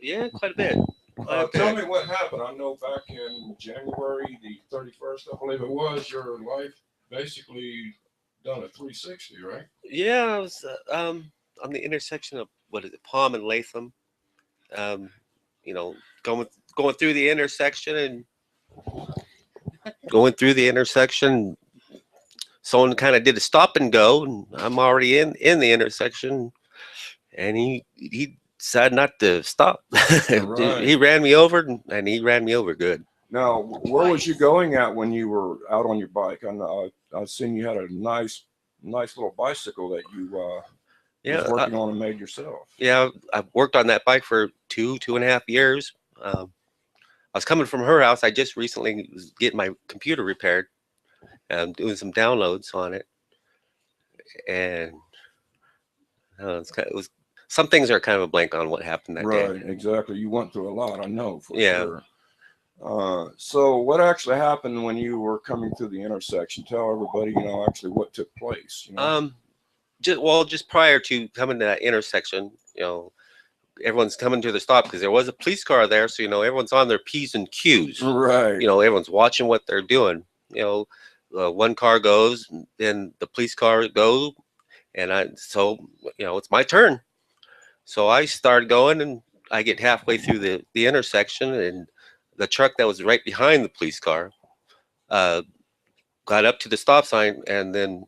Yeah, quite a bit. Tell me what happened. I know back in January the 31st, I believe it was, your life basically done a 360, right? Yeah, I was on the intersection of what is it, Palm and Latham. Um, you know, going through the intersection and going through the intersection. Someone kind of did a stop and go, and I'm already in the intersection, and he decided not to stop. Right. He ran me over, and he ran me over good. Now, where was you going at when you were out on your bike? I know I seen you had a nice little bicycle that you was Yeah, working on and made yourself. yeah. I've worked on that bike for 2.5 years. I was coming from her house. I just recently was getting my computer repaired. Doing some downloads on it, and it was some things are kind of a blank on what happened that day. Right, exactly. You went through a lot, I know for Yeah. sure. So what actually happened when you were coming through the intersection? Tell everybody, actually what took place. Just prior to coming to that intersection, everyone's coming to the stop because there was a police car there, so everyone's on their P's and Q's. Right. Everyone's watching what they're doing. One car goes, then the police car goes, and it's my turn. So I started going, and I get halfway through the intersection, and the truck that was right behind the police car got up to the stop sign, and then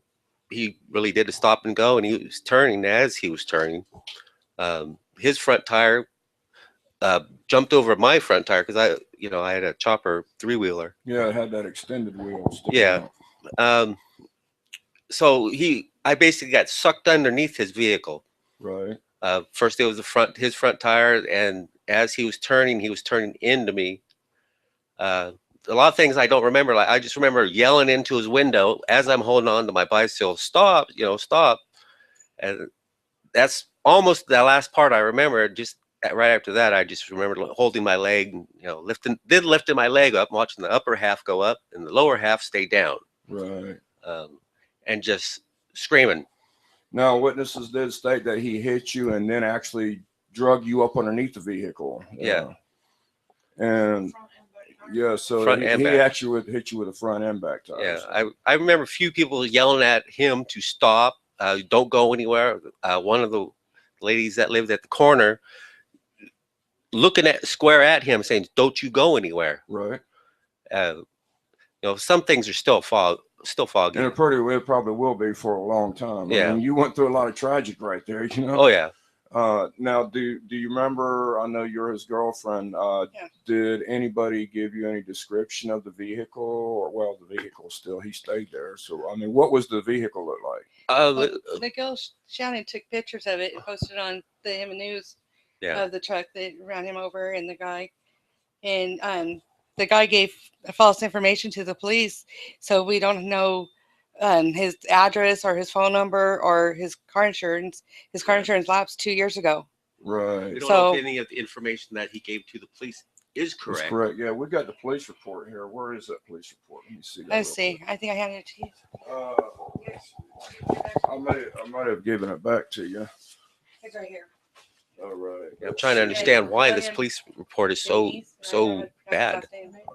he really did a stop and go, and he was turning. As he was turning, his front tire jumped over my front tire because I had a chopper 3-wheeler. Yeah, it had that extended wheel. Yeah. Out. So I basically got sucked underneath his vehicle. Right. First it was his front tire, and as he was turning into me. A lot of things I don't remember. Like I just remember yelling into his window as I'm holding on to my bicycle, "Stop! Stop!" And that's almost the last part I remember. Just right after that, I just remember holding my leg, lifting my leg up, watching the upper half go up and the lower half stay down. Right. And just screaming. Now, witnesses did state that he hit you and then actually drug you up underneath the vehicle. Yeah. And yeah, so he actually would hit you with a front and back tires. Yeah, I remember a few people yelling at him to stop, don't go anywhere. One of the ladies that lived at the corner looking square at him saying, "Don't you go anywhere." Right. Some things are still foggy. And it probably will be for a long time. Yeah. I mean, you went through a lot of tragic right there, Oh yeah. Now, do you remember? I know you're his girlfriend. Yeah. Did anybody give you any description of the vehicle, or the vehicle still he stayed there? So I mean, what was the vehicle look like? The girl Shannon took pictures of it and posted on the Hemet News of the truck that ran him over and the guy, and the guy gave false information to the police, so we don't know his address or his phone number or his car insurance. His car insurance lapsed 2 years ago. Right. We don't know if any of the information that he gave to the police is correct. That's correct. Yeah, we got the police report here. Where is that police report? Let me see. Let's see. I think I handed it to you. I might have given it back to you. It's right here. All right. Yeah, I'm trying to understand why this police report is so bad.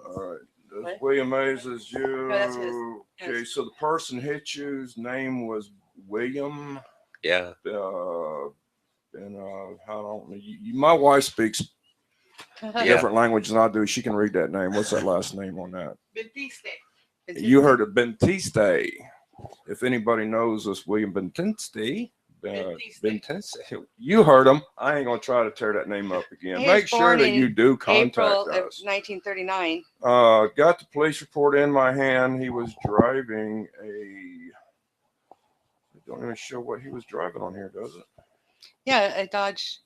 All right. William Maves is you. No, that's his. Okay, so the person hit you's name was William. Yeah. And my wife speaks different language than I do. She can read that name. What's that last name on that? Bentiste. You heard of Bentiste. If anybody knows this, William Bentiste. Bentiste. You heard him. I ain't gonna try to tear that name up again. Make sure that you do contact April us. of 1939. Got the police report in my hand. He was driving it don't even show what he was driving on here, does it? Yeah, a Dodge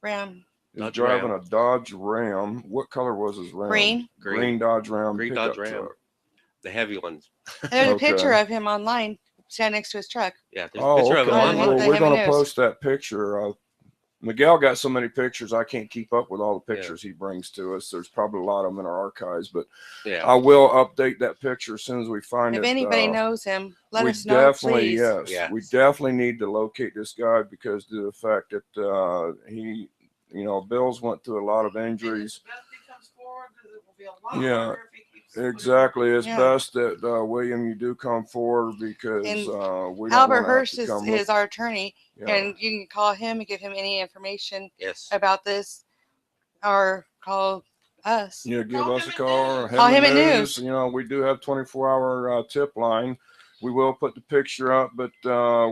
Ram. He was driving a Dodge Ram. What color was his Ram? Green Dodge Ram. Green Dodge Ram. Truck. The heavy ones. There's a picture of him online standing next to his truck. Yeah, there's a picture of him online. We're going to post that picture. Miguel got so many pictures, I can't keep up with all the pictures he brings to us. There's probably a lot of them in our archives, but I will update that picture as soon as we find it. If anybody knows him, let us know, please. Yes, we definitely need to locate this guy because of the fact that you know, Bill's went through a lot of injuries. Yeah, exactly. It's best that William, you do come forward because we don't Albert want Hurst to have to come is our attorney, Yeah. and you can call him and give him any information Yes. about this, or call us. Yeah, give us a call. Or Call Hemet Hemet News. You know, we do have 24-hour tip line. We will put the picture up, but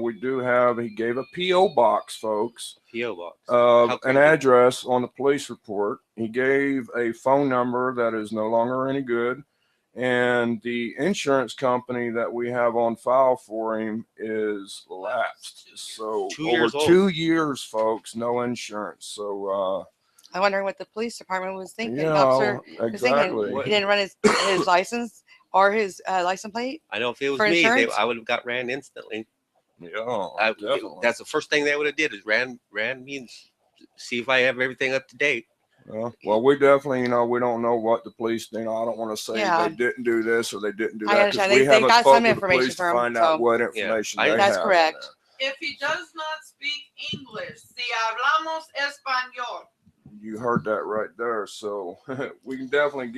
we do have. He gave a PO box, folks. PO box. An address on the police report. He gave a phone number that is no longer any good, and the insurance company that we have on file for him is lapsed. So over 2 years, folks, no insurance. So. I wonder what the police department was thinking. Yeah, Officer exactly. was thinking. He didn't run his license or his license plate. I know if it was me, I would have got ran instantly. Yeah, definitely. That's the first thing they would have did is ran me and see if I have everything up to date. Well, we definitely, you know, we don't know what the police, you know, I don't want to say they didn't do this or they didn't do that because we haven't spoken to the police to find out what information they have. That's correct. If he does not speak English, si hablamos español. You heard that right there. So we can definitely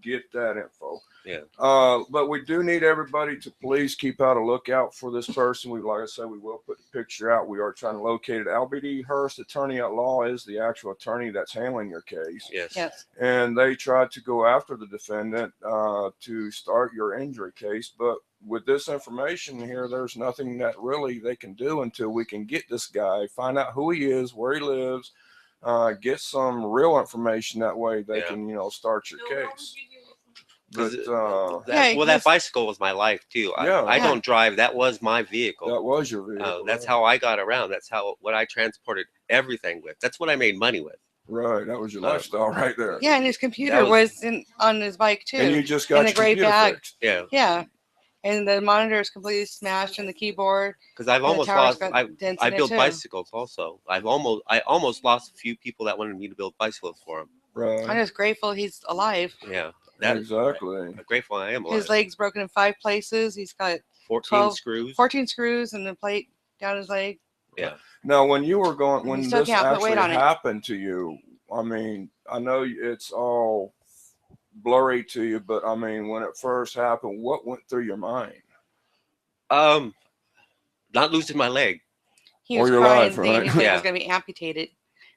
get that info. Yeah. But we do need everybody to please keep out a lookout for this person. Like I said, we will put the picture out. We are trying to locate it. Albert E. Hurst, attorney at law, is the actual attorney that's handling your case. Yes. And they tried to go after the defendant to start your injury case. But with this information here, there's nothing that really they can do until we can get this guy, find out who he is, where he lives, get some real information. That way they can, you know, start your case. But that bicycle was my life too. I don't drive. That was my vehicle. That was your vehicle. That's how I got around. That's what I transported everything with. That's what I made money with. Right, that was your lifestyle right there. Yeah, and his computer was on his bike too. And you just got in a gray bag. Fixed. Yeah. Yeah. And the monitor is completely smashed in the keyboard. Because I've almost lost. I build bicycles also. I almost lost a few people that wanted me to build bicycles for them. Right. I'm just grateful he's alive. Yeah. Exactly. I'm grateful I am alive. His leg's broken in 5 places. He's got 14 screws. 14 screws and a plate down his leg. Yeah. Now, when you were going, when this actually happened to you, I mean, I know it's all blurry to you, but I mean, when it first happened, what went through your mind? Not losing my leg. He was crying, thinking his leg was going to be amputated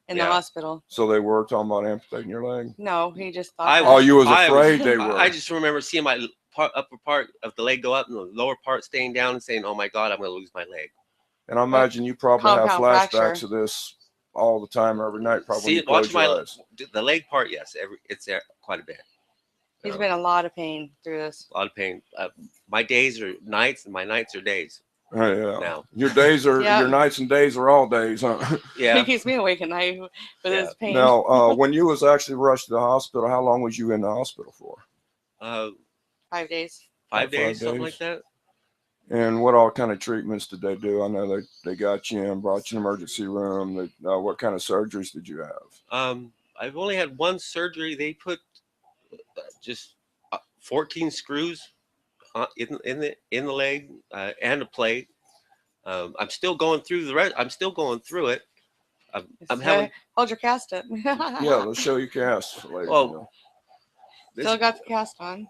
in the hospital. So they were talking about amputating your leg? No, he just thought. You was afraid they were. I just remember seeing my upper part of the leg go up and the lower part staying down and saying, "Oh my God, I'm going to lose my leg." And I imagine you probably have flashbacks of this all the time, every night. Probably. Watch the leg part. Yes, it's there quite a bit. He's been in a lot of pain through this. A lot of pain. My days are nights, and my nights are days. Oh, yeah. Now your days are your nights and days are all days, huh? Yeah. He keeps me awake at night with his pain. Now, when you was actually rushed to the hospital, how long was you in the hospital for? 5 days. 5 days, something like that. And what all kind of treatments did they do? I know they got you in, brought you in the emergency room. What kind of surgeries did you have? I've only had one surgery. They put just 14 screws in the leg and a plate. I'm still going through the rest. I'm still going through it. I'm having hold your cast up. Yeah, let's show you cast later. Well, still got the cast on.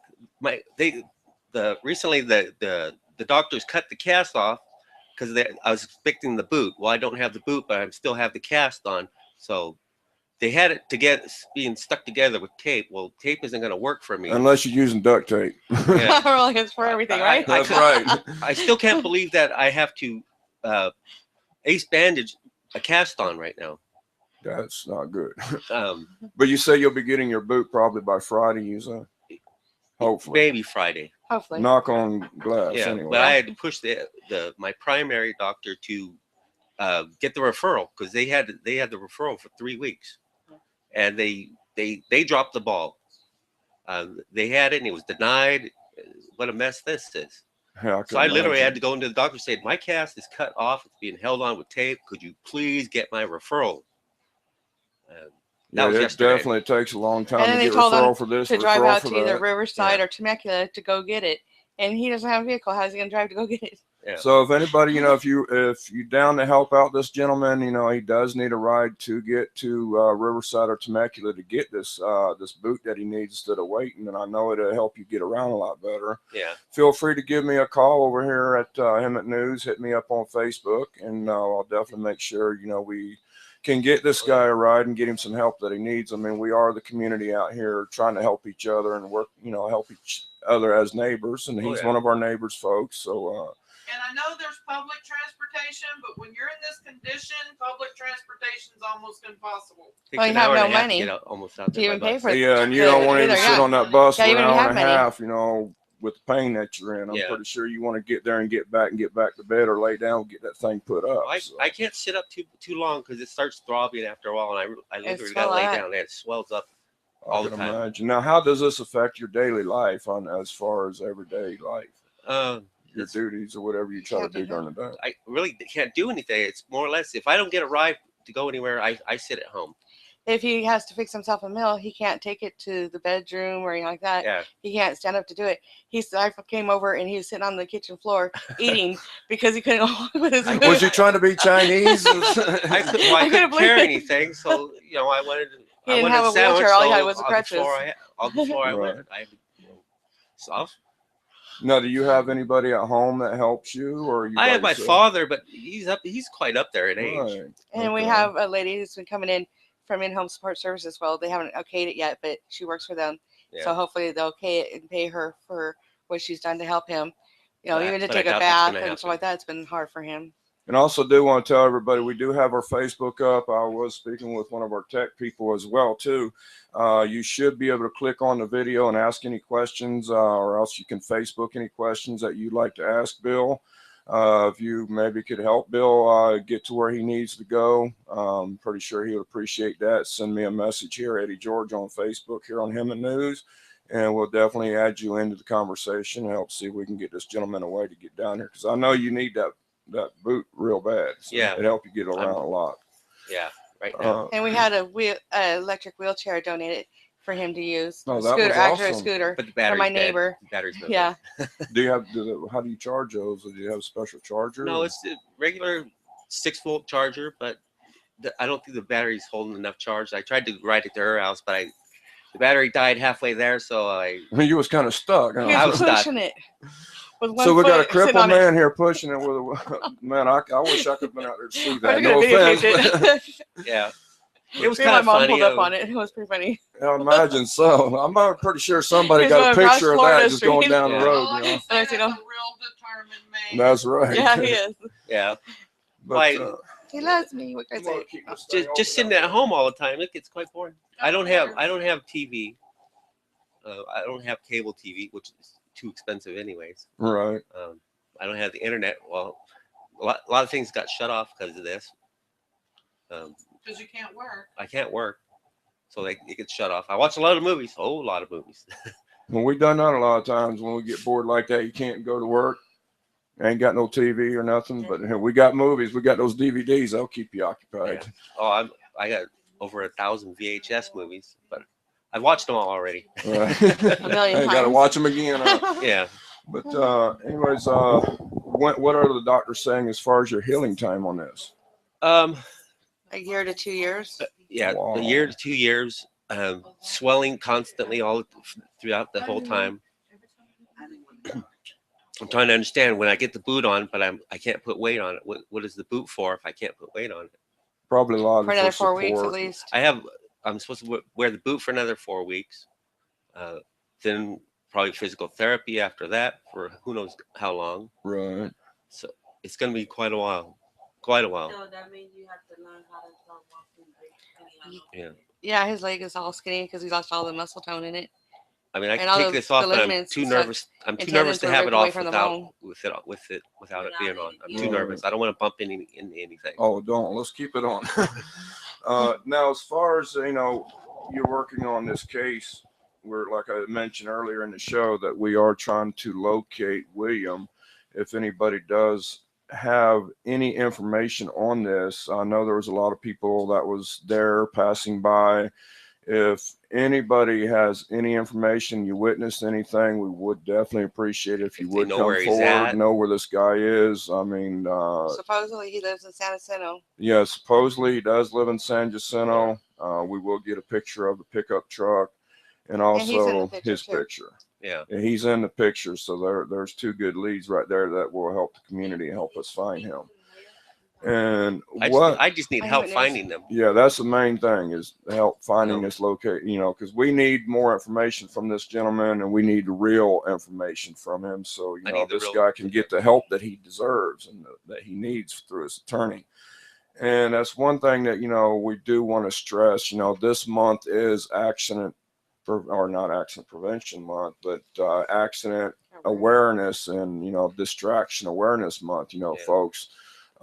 Recently the doctors cut the cast off because I was expecting the boot. Well, I don't have the boot, but I still have the cast on. So they had it being stuck together with tape. Well, tape isn't going to work for me unless you're using duct tape. Yeah. Well, it's for everything, right? That's right. I still can't believe that I have to ace bandage a cast on right now. That's not good. But you say you'll be getting your boot probably by Friday, you say? Hopefully. Maybe Friday. Hopefully. Knock on glass. Yeah, anyway. but I had to push my primary doctor to get the referral because they had the referral for 3 weeks, and they dropped the ball. They had it and it was denied. What a mess this is. Yeah, so I literally had to go into the doctor and say, my cast is cut off. It's being held on with tape. Could you please get my referral? It definitely takes a long time to get referral for this. To drive out to either Riverside or Temecula to go get it. And he doesn't have a vehicle. How's he going to drive to go get it? Yeah. So if anybody, if you down to help out this gentleman, he does need a ride to get to Riverside or Temecula to get this boot that he needs instead of waiting. And I know it'll help you get around a lot better. Yeah. Feel free to give me a call over here at Hemet News. Hit me up on Facebook, and I'll definitely make sure we can get this guy a ride and get him some help that he needs. I mean, we are the community out here trying to help each other and work, help each other as neighbors. And he's one of our neighbors, folks. So. And I know there's public transportation, but when you're in this condition, public transportation is almost impossible. Well, you have no money to get almost out to there even pay for it. Yeah, and you don't want to even sit on that bus for an even hour have and a money. half, with the pain that you're in. I'm pretty sure you want to get there and get back to bed or lay down and get that thing put up. I can't sit up too long because it starts throbbing after a while, and I literally got to lay down, and it swells up all the time. Imagine. Now, how does this affect your daily life as far as everyday life? Your duties or whatever you try to do during the day. I really can't do anything. It's more or less, if I don't get a ride to go anywhere, I sit at home. If he has to fix himself a meal, he can't take it to the bedroom or anything like that. Yeah. He can't stand up to do it. I came over and he was sitting on the kitchen floor eating because he couldn't walk with his food. Was you trying to be Chinese? I couldn't carry anything, so I wanted. He didn't have a wheelchair. All he had was the crutches. Before I went, I soft. Now, do you have anybody at home that helps you, or I have my father, but he's quite up there in age. Right. And we have a lady who's been coming in from in-home support services. Well, they haven't okayed it yet, but she works for them. Yeah. So hopefully they'll okay it and pay her for what she's done to help him. Even to take a bath and stuff like that. It's been hard for him. And also do want to tell everybody, we do have our Facebook up. I was speaking with one of our tech people as well, too. You should be able to click on the video and ask any questions, or else you can Facebook any questions that you'd like to ask Bill. If you maybe could help Bill get to where he needs to go, I'm pretty sure he would appreciate that. Send me a message here, Eddie George, on Facebook here on Hemet News, and we'll definitely add you into the conversation and help see if we can get this gentleman away to get down here, because I know you need that boot real bad. So it help you get around a lot. Yeah, right now. And we had a electric wheelchair donated for him to use. Oh, that was awesome. A scooter but the battery's for my neighbor. Yeah. How do you charge those? Do you have a special charger? No, it's the regular 6-volt charger, but I don't think the battery's holding enough charge. I tried to ride it to her house, but the battery died halfway there, so you was kind of stuck. Huh? I was pushing it. So we got a crippled man here pushing it with a man. I wish I could have been out there to see that. No offense. Yeah, it was kind of funny. My mom pulled up on it. It was pretty funny. I imagine so. I'm pretty sure somebody got a picture of that just going down the road. That's a real determined man. That's right. Yeah, he is. Yeah, but he loves me. What can I say? Just sitting at home all the time, it gets quite boring. I don't have TV. I don't have cable TV, which is too expensive anyways. Right. I don't have the internet. Well, a lot of things got shut off because of this. Because you can't work. I can't work, so it gets shut off. I watch a lot of movies. A whole lot of movies. Well, we've done that a lot of times when we get bored like that. You can't go to work. Ain't got no TV or nothing, but we got movies. We got those DVDs. They'll keep you occupied. Yeah. Oh, I got over 1,000 VHS movies, but I've watched them all already. Right. A million times. Got to watch them again. Yeah. But anyways, what are the doctors saying as far as your healing time on this? A year to 2 years. Yeah, Wow. A year to 2 years. Swelling constantly all throughout the whole time. I'm trying to understand when I get the boot on, but I can't put weight on it. What is the boot for if I can't put weight on it? Probably a lot for another 4 weeks at least. I'm supposed to wear the boot for another 4 weeks. Then probably physical therapy after that for who knows how long. Right. So it's going to be quite a while. Quite a while. So that means you have to learn how to start walking. Yeah. Yeah, his leg is all skinny because he lost all the muscle tone in it. I mean, I can take this off, but I'm too nervous. I'm too nervous to have it off without it being on. I'm too nervous. I don't want to bump into anything. Oh, don't. Let's keep it on. Now, as far as you're working on this case, we're like I mentioned earlier in the show that we are trying to locate William. If anybody does have any information on this, I know there was a lot of people that was there passing by If anybody has any information, you witnessed anything, we would definitely appreciate it if you If they would know come where he's forward, at. know where this guy is. I mean, Supposedly he lives in San Jacinto. yeah, supposedly he does live in San Jacinto. We will get a picture of the pickup truck and And he's in the also picture, his too. picture. Yeah. And he's in the picture, so there's two good leads right there that will help the community help us find him. And I just need I help haven't noticed- finding them. yeah, that's the main thing is help finding No. this locate, because we need more information from this gentleman and we need real information from him. So, I need the this real- guy can get the help that he deserves and that he needs through his attorney. And that's one thing that, we do want to stress, this month is or not accident prevention month, but accident awareness and, distraction awareness month, folks.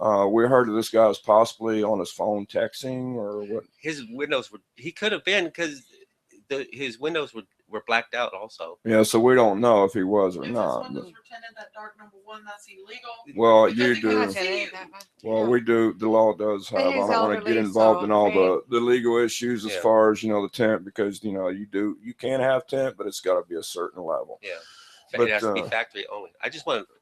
We heard that this guy was possibly on his phone texting or what. His windows were. He could have been because his windows were blacked out also. Yeah, so we don't know if he was or If his not. windows were tinted, that dark number 1, that's illegal. Well, Because you he do. couldn't see you. Well, we do. The law does have. I he's don't want to get elderly, involved so, in all I mean- the legal issues as Yeah. far as the tent, because you can have tent, but it's got to be a certain level. Yeah. But, It has to be factory only. I just want to.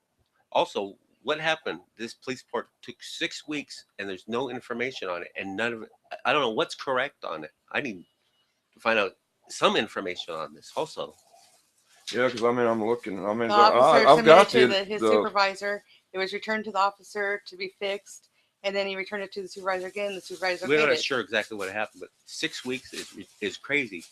Also, what happened? This police report took 6 weeks, and there's no information on it, and none of it. I don't know what's correct on it. I need to find out some information on this also. Yeah, because I'm looking. The officer I've got submitted to his the supervisor. It was returned to the officer to be fixed, and then he returned it to the supervisor again. The supervisor We're okayed not it. sure exactly what happened, but 6 weeks is crazy.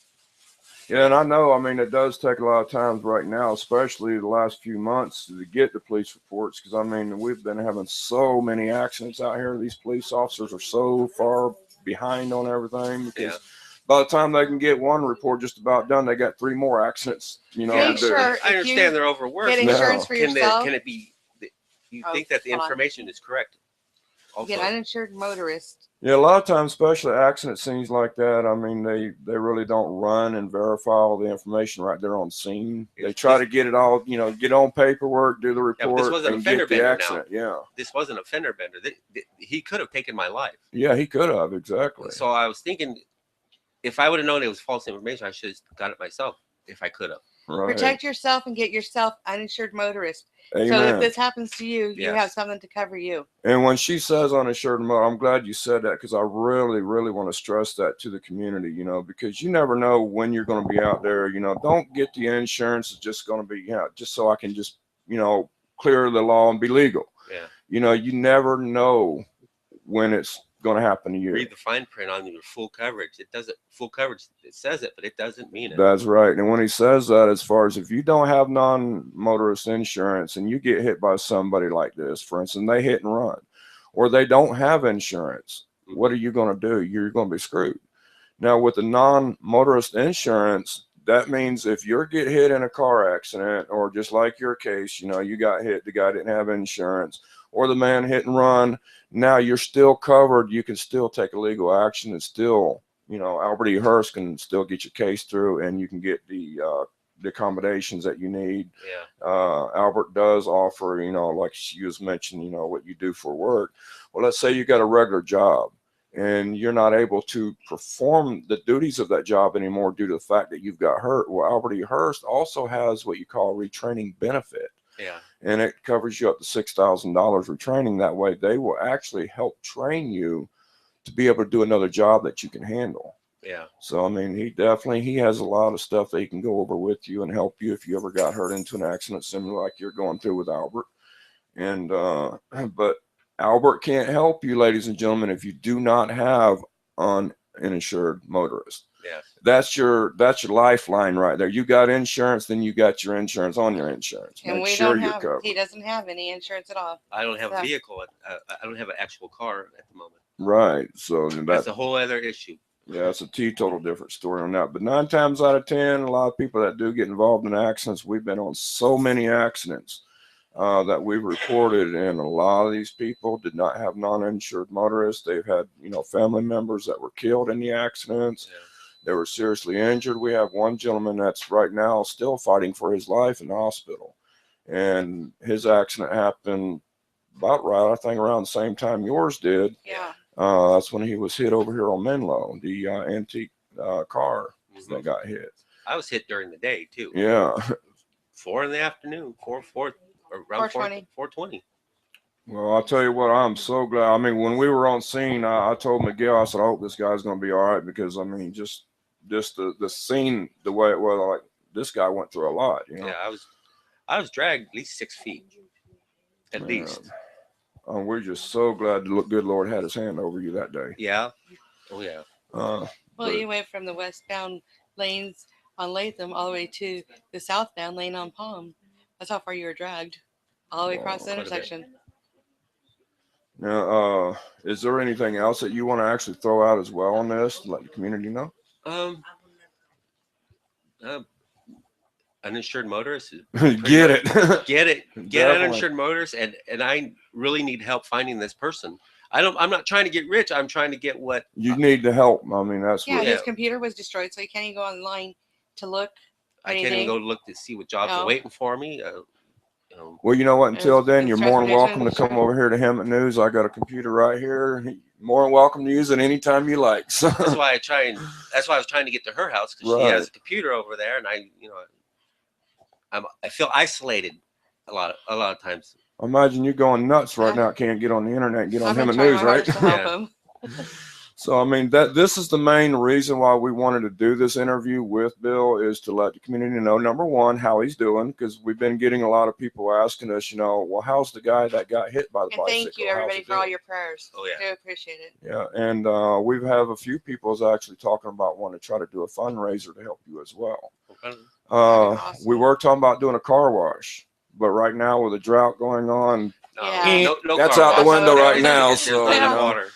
Yeah, and I know, it does take a lot of times right now, especially the last few months, to get the police reports. Because, we've been having so many accidents out here. These police officers are so far behind on everything. Because Yeah. by the time they can get one report just about done, they got 3 more accidents, Make to do. sure I if understand you they're overworked. get but insurance No. for Can yourself, it be? You Oh, think that the hold on. information is correct? Also, get uninsured motorist. Yeah, a lot of times, especially accident scenes like that, they really don't run and verify all the information right there on scene. They try to get it all, get on paperwork, do the Yeah, but this report, wasn't a and fender get the bender now. accident. Yeah. this wasn't a fender bender. He could have taken my life. Yeah, he could have, exactly. So I was thinking, if I would have known it was false information, I should have got it myself if I could have. Right. Protect yourself and get yourself uninsured motorist. Amen. So if this happens to you, you Yes. have something to cover you. And when she says uninsured motor, I'm glad you said that, because I really, really want to stress that to the community, because you never know when you're going to be out there. Don't get the insurance. It's just going to be, just so I can just, clear the law and be legal. Yeah. You never know when it's going to happen to you. Read the fine print on your full coverage. It doesn't full coverage. It says it, but it doesn't mean it. That's right. And when he says that, as far as if you don't have non-motorist insurance and you get hit by somebody like this, for instance, they hit and run, or they don't have insurance, what are you going to do? You're going to be screwed. Now, with the non-motorist insurance, that means if you get hit in a car accident, or just like your case, you got hit, the guy didn't have insurance, or the man hit and run, now you're still covered. You can still take a legal action and still, Albert E. Hearst can still get your case through, and you can get the accommodations that you need. Yeah. Albert does offer, like she was mentioning, what you do for work. Well, let's say you got a regular job and you're not able to perform the duties of that job anymore due to the fact that you've got hurt. Well, Albert E. Hearst also has what you call a retraining benefit. Yeah. And it covers you up to $6,000 retraining. That way they will actually help train you to be able to do another job that you can handle. Yeah. So, he has a lot of stuff that he can go over with you and help you if you ever got hurt into an accident similar like you're going through with Albert. And, but Albert can't help you, ladies and gentlemen, if you do not have an uninsured motorist. Yes. That's your lifeline right there. You got insurance, then you got your insurance on your insurance. And Make we sure don't you're have, covered. he doesn't have any insurance at all. I don't have a So- vehicle. I don't have an actual car at the moment. Right. So That's a whole other issue. yeah, it's a total different story on that. But 9 times out of 10, a lot of people that do get involved in accidents, we've been on so many accidents that we've reported, and a lot of these people did not have non-insured motorists. They've had, family members that were killed in the accidents. Yeah. They were seriously injured. We have one gentleman that's right now still fighting for his life in the hospital, and his accident happened about right, I think, around the same time yours did. Yeah. That's when he was hit over here on Menlo, the antique car Mhm. that got hit. I was hit during the day too. Yeah. 4 in the afternoon, or around 4:20. 4:20. Well, I'll tell you what, I'm so glad. I mean, when we were on scene, I told Miguel, I said, I hope this guy's going to be all right because, I mean, just the scene, the way it was, like, this guy went through a lot, you know? Yeah, I was dragged at least 6 feet, at Man. least. We're just so glad the good Lord had his hand over you that day. Yeah. Oh yeah. Well, But- you went from the westbound lanes on Latham all the way to the southbound lane on Palm. That's how far you were dragged, all the way across the Quite a bit. intersection. Now, is there anything else that you want to actually throw out as well on this to let the community know? Uninsured motorists. Get it. Get it. Get Definitely. uninsured motorists, and I really need help finding this person. I'm not trying to get rich. I'm trying to get what You need the help. I mean, that's Yeah, what. his computer was destroyed, so he can't even go online to look. I can't even go look to see what jobs are No. waiting for me. Well, you know what? Until It's then, you're more than transportation welcome to come industry. over here to Hemet News. I got a computer right here. More than welcome to use it anytime you like. So, That's why I was trying to get to her house because she Right. has a computer over there, and I feel isolated a lot of times. imagine you going nuts right now. Can't get on the internet and get on I've been Hemet trying News, my hardest right? to help Yeah. him. So, I mean, this is the main reason why we wanted to do this interview with Bill is to let the community know, number one, how he's doing, because we've been getting a lot of people asking us, well, how's the guy that got hit by the And bicycle? thank you, How's everybody, he for all doing? your prayers. Oh, yeah. I do appreciate it. Yeah, and we have a few people is actually talking about wanting to try to do a fundraiser to help you as well. Okay. awesome. We were talking about doing a car wash, but right now with the drought going on, Yeah. No that's car out the wash. window right There's now. there's So, limited water.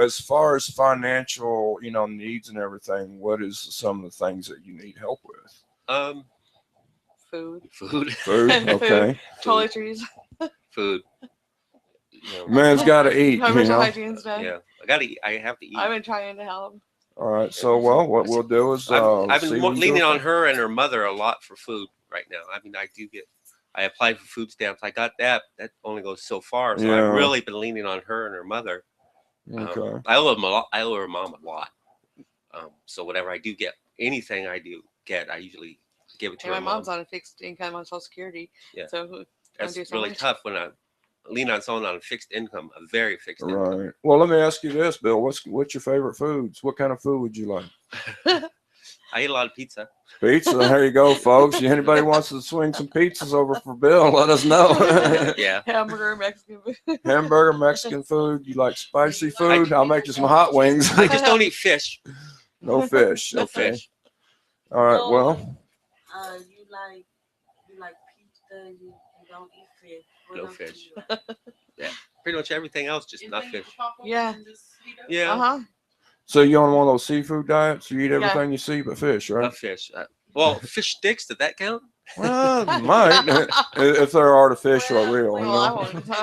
as far as financial, needs and everything, what is some of the things that you need help with? Food. Food. Food, okay. Toiletries. Food. Man's got to eat, Commercial hygiene stuff. Yeah, I gotta eat. I have to eat. I've been trying to help. All right. So, well, what we'll do is I've see been what we can leaning do. on her and her mother a lot for food right now. I mean, I applied for food stamps. I got that. That only goes so far. So Yeah. I've really been leaning on her and her mother. Okay. I owe them a lot. I owe her mom a lot. So whatever I do get, anything I do get, I usually give it to And her my mom. mom's on a fixed income on Social Security. Yeah. So That's do so really much. tough when I lean on someone on a fixed income, a very fixed income. Right. Well, let me ask you this, Bill. What's your favorite foods? What kind of food would you like? I eat a lot of pizza. Pizza. There you go, folks. Anybody wants to swing some pizzas over for Bill, let us know. Yeah. Hamburger, Mexican food. Hamburger, Mexican food. You like spicy food? I'll make you some hot wings. I just don't eat fish. No fish. No Okay. fish. All right. So, Well, you like pizza. You don't eat fish. What No else do fish. you like? Pretty much everything else, just not fish. Yeah. Yeah. Uh-huh. so you on one of those seafood diets? You eat everything you see but fish, right? Not fish. Well, fish sticks. Did that count? Well, might if they're artificial or real. Well, I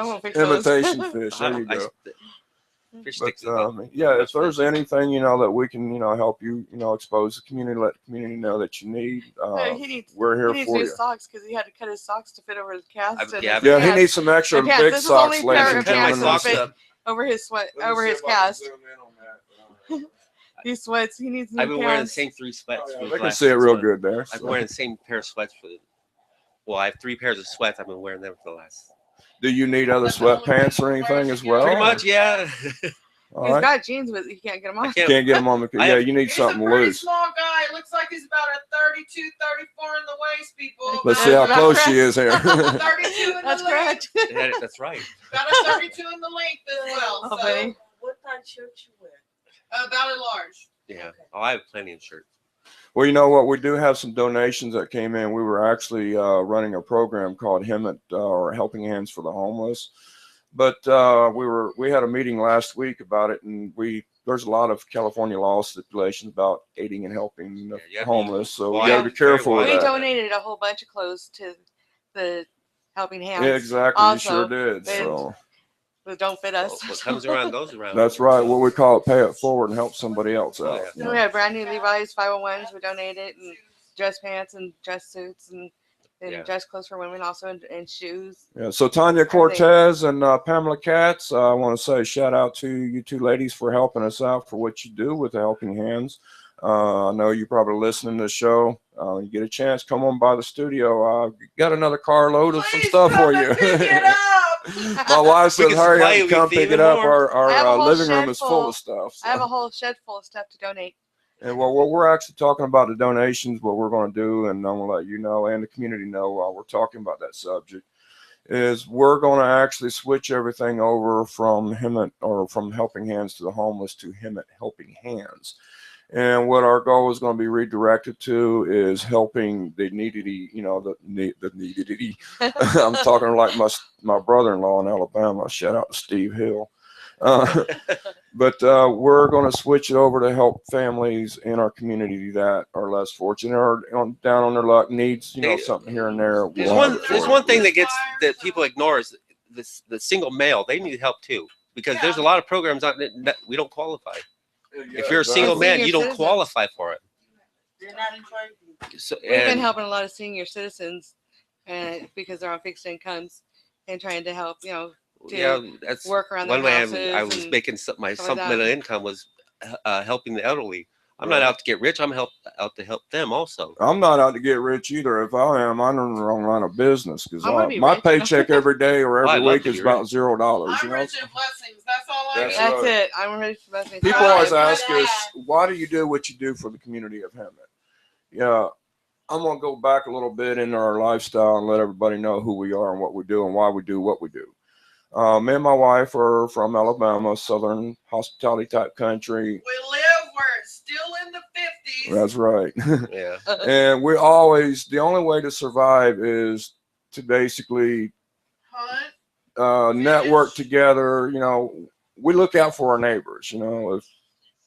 won't fix Imitation those. fish. There you go. Fish But sticks. Is about, yeah, if there's anything that we can help you expose the community, let the community know that you need. We're here He needs for new you. socks because he had to cut his socks to fit over his cast. I've- and yeah, his Yeah, he pants. needs some extra The pants. big This is socks, only ladies pair and of cut my pants gentlemen. socks fit up. over his sweat, over his cast. These sweats, he needs new I've been wearing the pants. same 3 sweats. for They the can last see it 6 real months. good there. I've so. been wearing the same pair of sweats I have 3 pairs of sweats. I've been wearing them for the last. Do you need other sweatpants or anything as well? Pretty much, yeah. All He's right. got jeans, but he can't get them I off. can't. Can't get them on the. I Yeah, have- you need He's something a pretty loose. small guy. Looks like he's about a 32, 34 in the waist, people. Let's That's see how about close correct. she is here. 32 in That's the length. correct. That's right. About a 32 in the length as well. Oh, so buddy. What type shirt you wear? about a large. Yeah. Oh, I have plenty of shirts. Well, you know what? We do have some donations that came in. We were actually running a program called Hemet or Helping Hands for the Homeless. But we had a meeting last week about it, and there's a lot of California law stipulations about aiding and helping the Yeah, homeless. So well, we got to I'm be careful very with We that. donated a whole bunch of clothes to the Helping Hands. Yeah, exactly. You sure Also, did. they- So But don't fit us. What comes around goes around. that's right. What we call it, pay it forward and help somebody else out. Yeah. So we had brand new Levi's 501s. We donated and dress pants and dress suits and And dress clothes for women also, and shoes. Yeah. So Tanya Cortez and Pamela Katz, I want to say shout out to you two ladies for helping us out for what you do with the Helping Hands. I know you're probably listening to the show. You get a chance, come on by the studio. Got another carload of some stuff for you. My wife says, hurry up and come pick it up. Our living room is full of stuff. So. I have a whole shed full of stuff to donate. And well, what we're actually talking about the donations, what we're going to do, and I'm going to let you know and the community know while we're talking about that subject, is we're going to actually switch everything over from Hemet, or from Helping Hands to the Homeless, to Hemet Helping Hands. And what our goal is going to be redirected to is helping the needy, you know, the needy. I'm talking like my brother-in-law in Alabama. Shout out to Steve Hill. But we're going to switch it over to help families in our community that are less fortunate or down on their luck, needs, you know, something here and there. There's one thing that people ignore is the single male. They need help too, because there's a lot of programs out that we don't qualify. If you're a single man, you don't qualify for it. They're not in trike. So, We've been helping a lot of senior citizens, because they're on fixed incomes, and trying to help, you know, that's work around one their way I was making my supplemental income was helping the elderly. I'm not out to get rich. I'm out to help them also. I'm not out to get rich either. If I am, I'm in the wrong line of business, because my paycheck every day or every week is about $0. I'm you know? rich in blessings. That's all I That's it. I'm rich in blessings. People always ask us, why do you do what you do for the community of Hemet? Yeah, I'm going to go back a little bit into our lifestyle and let everybody know who we are and what we do and why we do what we do. Me and my wife are from Alabama, southern hospitality type country. We live where it's still in the 50s. That's right. Yeah. And we always, the only way to survive is to basically hunt, network together. You know, we look out for our neighbors. You know, if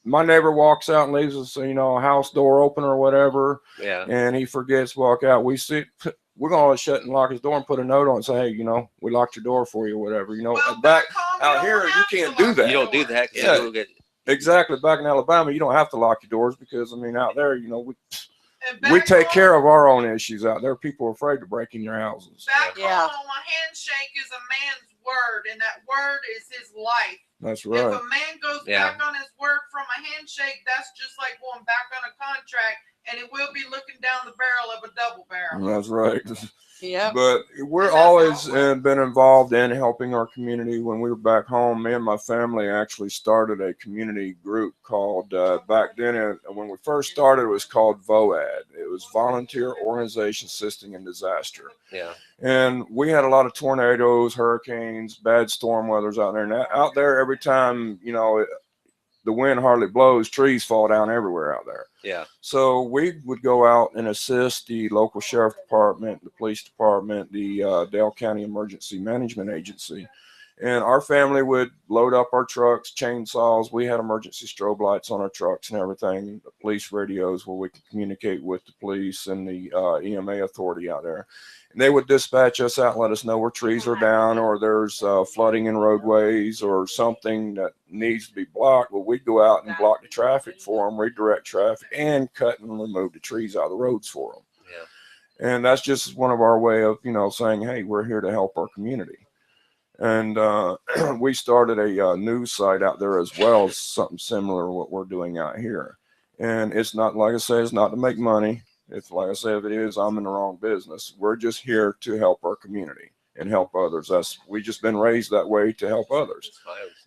my neighbor walks out and leaves us, you know, a house door open or whatever, and he forgets to walk out, we're going to shut and lock his door and put a note on and say, hey, you know, we locked your door for you, whatever. You know, back out here, you can't do that. You don't do that. Yeah, exactly. Back in Alabama, you don't have to lock your doors, because, I mean, out there, you know, we take care of our own issues out there. People are afraid to break in your houses. Back home, a handshake is a man's word, and that word is his life. That's right. If a man goes back on his word from a handshake, that's just like going back on a contract, and it will be looking down the barrel of a double barrel. That's right. Yeah. But we're always been involved in helping our community. When we were back home, me and my family actually started a community group called, back then, when we first started, it was called VOAD. It was Volunteer Organization Assisting in Disaster. Yeah. And we had a lot of tornadoes, hurricanes, bad storm weathers out there. And out there, every time, you know, the wind hardly blows, trees fall down everywhere out there. Yeah. So we would go out and assist the local sheriff department, the police department, the Dale County Emergency Management Agency. And our family would load up our trucks, chainsaws. We had emergency strobe lights on our trucks and everything, the police radios where we could communicate with the police and the EMA authority out there. And they would dispatch us out and let us know where trees are down, or there's flooding in roadways or something that needs to be blocked. Well, we'd go out and block the traffic for them, redirect traffic, and cut and remove the trees out of the roads for them. Yeah. And that's just one of our way of, you know, saying, hey, we're here to help our community. And we started a news site out there as well, as something similar to what we're doing out here. And it's not, like I say, it's not to make money. It's like I say, if it is, I'm in the wrong business. We're just here to help our community and help others. We just been raised that way to help others.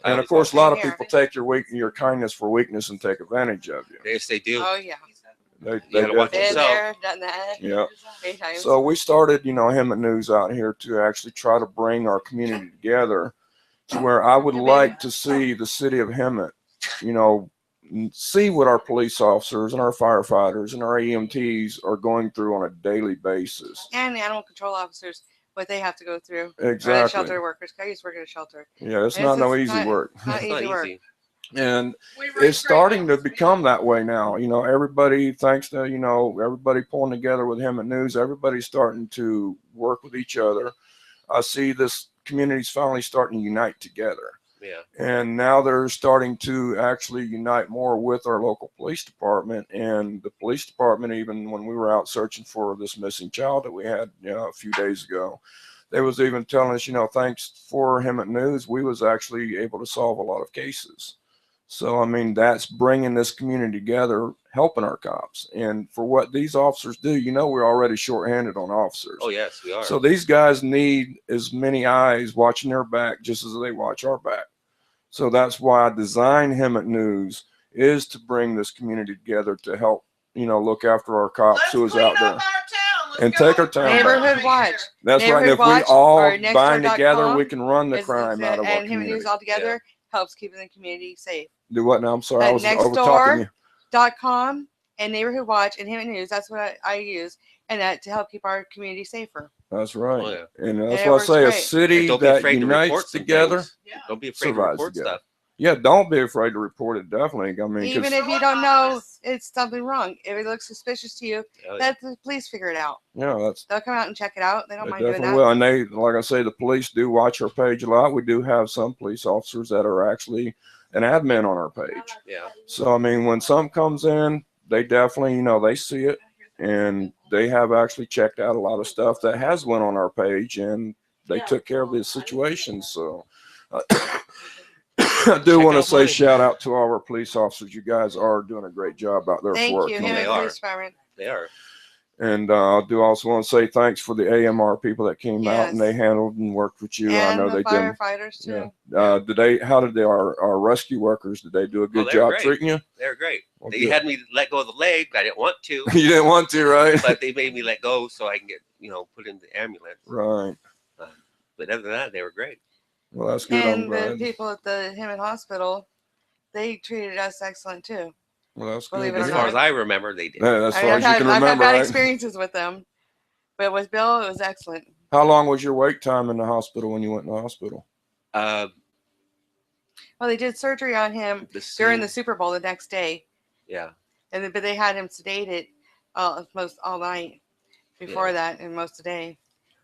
And of course, a lot of people take your kindness for weakness and take advantage of you. Yes, they do. Oh yeah. They been there, done that. Yeah. So we started, you know, Hemet News out here to actually try to bring our community together, to where I would like to see the city of Hemet, you know, see what our police officers and our firefighters and our EMTs are going through on a daily basis. And the animal control officers, what they have to go through. Exactly. Or the shelter workers. I used to work at a shelter. Yeah, it's not no easy work. Not easy work. And it's starting to become that way now. You know, everybody, thanks to, you know, everybody pulling together with Hemet News, everybody's starting to work with each other. I see this community's finally starting to unite together. Yeah. And now they're starting to actually unite more with our local police department. And the police department, even when we were out searching for this missing child that we had, a few days ago, they was even telling us, thanks for Hemet News, we was actually able to solve a lot of cases. So, I mean, that's bringing this community together, helping our cops. And for what these officers do, we're already shorthanded on officers. Oh, yes, we are. So these guys need as many eyes watching their back just as they watch our back. So that's why I designed Hemet News, is to bring this community together to help, look after our cops Let's who is clean out up there. our town. Let's And go. take our town back. Neighborhood Watch. That's right. And Neighborhood if we Watch all or bind together, nextdoor.com we can run the is- crime out of our and Hemet community. News all together helps keeping the community safe. Do what now? I'm sorry. I But was over talking you. nextdoor.com and Neighborhood Watch and Hemet News, that's what I use, and that to help keep our community safer. That's right. Oh, yeah. And that's And it why I works say a great. city And don't be that afraid to report unites some together. things. Yeah. Don't be afraid to survives report together. stuff. Yeah, don't be afraid to report it. Definitely. I mean, Even 'cause- if you don't know it's something wrong, if it looks suspicious to you, Oh, yeah. let the police figure it out. that's They'll come out and check it out. They don't they mind doing definitely that. will. And they, like I say, the police do watch our page a lot. We do have some police officers that are actually an admin on our page. Yeah. So I mean, when something comes in, they definitely, they see it, and they have actually checked out a lot of stuff that has went on our page, and they took care of the situation. So I do Check want to out say money. shout out to all our police officers. You guys are doing a great job out there Thank for our you, community. They Hemet are. Police Department. They are. And I do also want to say thanks for the AMR people that came out and they Yes. handled and worked with you. I And know the they did. firefighters too. Yeah. How did our rescue workers, did they do a good they were job great. treating you? They're great. Well, They good. had me let go of the leg. I didn't want to, You didn't want to, right? but they made me let go so I can get, put in the ambulance. Right. But other than that, they were great. Well, that's good. I'm And the glad. people at the Hemet Hospital, they treated us excellent too. Well, that's Believe good. it As or far not. as I remember, they did. Yeah, as I far mean, as you can I've had remember, bad right? experiences with them, but with Bill, it was excellent. How long was your wait time in the hospital when you went in the hospital? Uh, Well, they did surgery on him the during same- the Super Bowl the next day, Yeah. but they had him sedated most all night before Yeah. that and most of the day.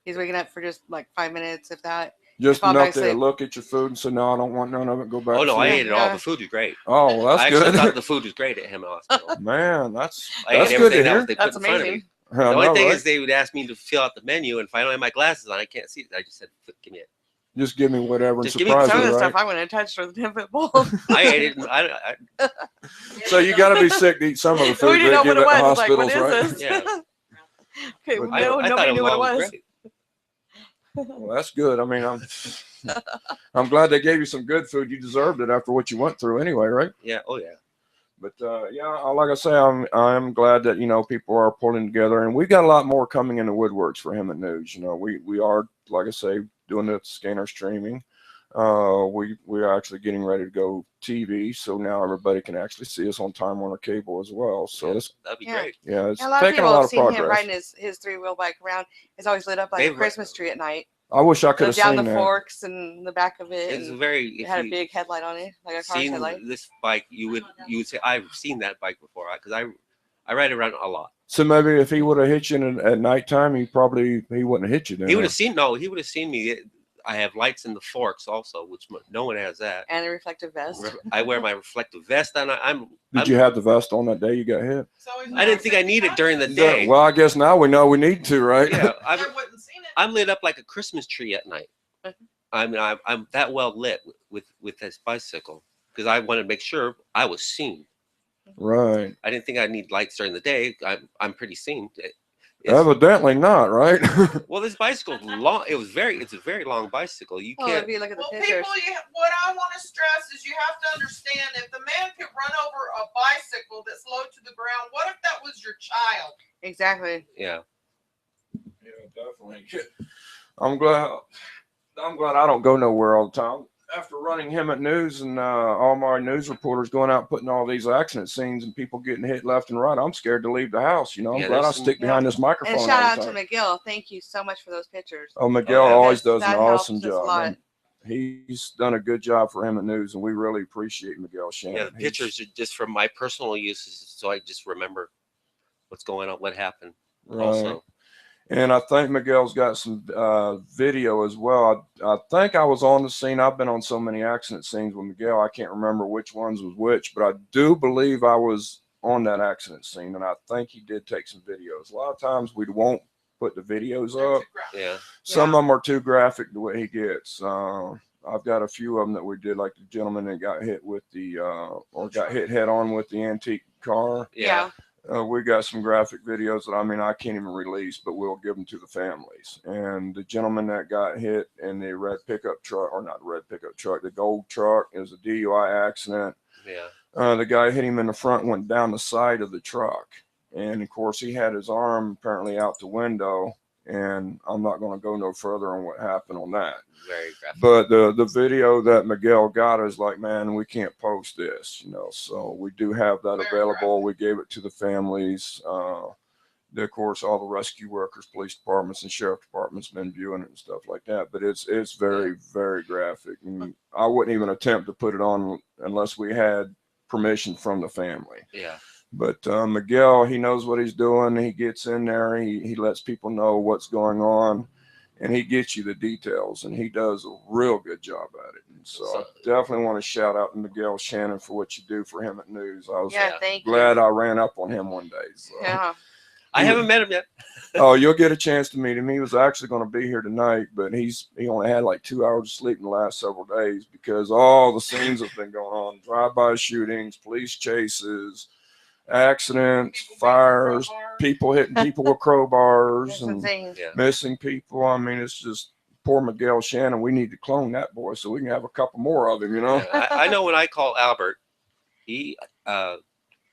He's waking up for just like 5 minutes, if that. Just fall enough back to asleep. look at your food and say, no, I don't want none of it. Go back. Oh to no, I sleep. ate it all. Yeah. The food was great. Oh, well, I that's actually good. thought the food was great at Hemet Hospital. Man, that's I ate good to everything hear. else they put That's in front of me. amazing. I The only know, thing right? is they would ask me to fill out the menu, and if I don't have my glasses on, I can't see it. I just said, "Give me it." Just give me whatever and Just give me surprise Some of me, the right? stuff I wouldn't have touched with a 10-foot pole. I ate it. And I So you got to be sick to eat some of the food we they didn't know give what it at was. It's like, what hospitals, is right? this? Yeah. Okay, But, no, I thought nobody it knew what it all was. great. Well, that's good. I mean, I'm glad they gave you some good food. You deserved it after what you went through, anyway, right? Yeah. Oh yeah. But yeah, like I say, I'm glad that people are pulling together, and we've got a lot more coming in the woodworks for Hemet News. We are, like I say, doing the scanner streaming. We're actually getting ready to go TV, so now everybody can actually see us on Time Warner Cable as well. So Yeah, it's that'd be Yeah. great. yeah, it's Yeah, a lot of taking a people lot have of seen him progress. riding his 3-wheel bike around. It's always lit up like They've- a Christmas tree at night. I wish I could have Down seen the that. forks and the back of it. It's and very. it If had a you big headlight on it, like a car's seen headlight. this bike, you would say I've seen that bike before because I ride it around a lot. So maybe if he would have hit you at nighttime, he wouldn't have hit you then. He would huh? have seen me. I have lights in the forks also, which no one has that. And a reflective vest. I wear my reflective vest on. Did you have the vest on that day you got hit? So he's I didn't think I needed during the Yeah, day. well, I guess now we know we need to, right? Yeah, I wouldn't seen it. I'm lit up like a Christmas tree at night. I mean, I'm that well lit with this bicycle because I wanted to make sure I was seen. Right. I didn't think I need lights during the day. I'm pretty seen. Evidently not, right? Well, this bicycle's long. It's a very long bicycle. You Well, can't. if you look at the Well, pictures. people, what I want to stress is you have to understand if the man could run over a bicycle that's low to the ground, what if that was your child? Exactly. Yeah. Yeah, definitely. I'm glad I don't go nowhere all the time. After running Hemet News and all my news reporters going out putting all these accident scenes and people getting hit left and right, I'm scared to leave the house. I'm Yeah, glad I there's some- stick behind this microphone. And shout all out the to time. McGill. Thank you so much for those pictures. Oh, Miguel yeah. always Because does an that helps awesome us a job. lot. man. He's done a good job for Hemet News, and we really appreciate Miguel Shannon. Yeah, the pictures are just for my personal uses, so I just remember what's going on, what happened. Right. Also, And I think Miguel's got some video as well. I think I was on the scene. I've been on so many accident scenes with Miguel, I can't remember which ones was which, but I do believe I was on that accident scene, and I think he did take some videos. A lot of times we won't put the videos up. Yeah. Some of them are too graphic the way he gets. I've got a few of them that we did, like the gentleman that got hit with the or got hit head on with the antique car. Yeah. We got some graphic videos that I can't even release, but we'll give them to the families. And the gentleman that got hit in the red pickup truck, or not the red pickup truck, the gold truck, it was a DUI accident. Yeah. The guy hit him in the front, went down the side of the truck. And of course, he had his arm apparently out the window. And I'm not going to go no further on what happened on that. Very graphic. But the video that Miguel got is like, man, we can't post this, so we do have that available. We gave it to the families. Of course, all the rescue workers, police departments, and sheriff departments been viewing it and stuff like that. But it's very, very graphic. And I wouldn't even attempt to put it on unless we had permission from the family. Yeah. But Miguel, he knows what he's doing. He gets in there. He lets people know what's going on, and he gets you the details, and he does a real good job at it. And so I definitely want to shout out to Miguel Shannon for what you do for Hemet News. I was glad I ran up on him one day. So. Yeah. I haven't met him yet. Oh, you'll get a chance to meet him. He was actually going to be here tonight, but he only had like 2 hours of sleep in the last several days because all the scenes have been going on: drive-by shootings, police chases, accidents, fires, people hitting people with crowbars, and missing people. I mean, it's just poor Miguel Shannon. We need to clone that boy so we can have a couple more of him, Yeah, I know when I call Albert, he